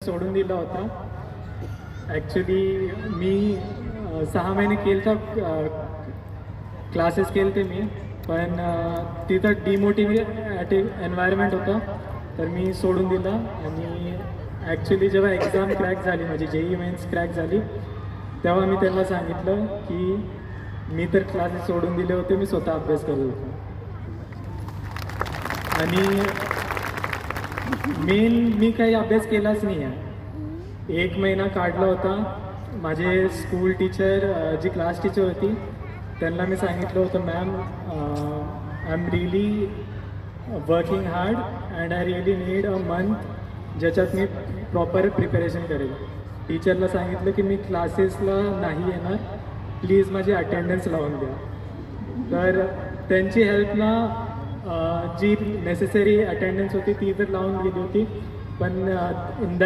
सोडून दिला होता. ॲक्च्युली मी 6 महिने केलं तर क्लासेस केले ते मी, पण तिथं डिमोटिवेटिव्ह एन्व्हायरमेंट होतं, तर मी सोडून दिला. आणि ॲक्च्युली जेव्हा एक्झाम क्रॅक झाली, माझी JEE मेन्स क्रॅक झाली, तेव्हा मी त्यांना सांगितलं की मी तर क्लासेस सोडून दिले होते, मी स्वतः अभ्यास करत होतो. आणि मी काही अभ्यास केलाच नाही आहे. 1 महिना काढला होता. माझे स्कूल टीचर, जी क्लास टीचर होती, त्यांना मी सांगितलं होतं, ma'am I am really working hard and I really need a month ज्याच्यात मी प्रॉपर प्रिपरेशन करेल. टीचरला सांगितलं की मी क्लासेसला नाही येणार, प्लीज माझी अटेंडन्स लावून द्या. तर त्यांची हेल्पला जी नेसेसरी अटेंडन्स होती ती तर लावून गेली होती, पण इन दॅट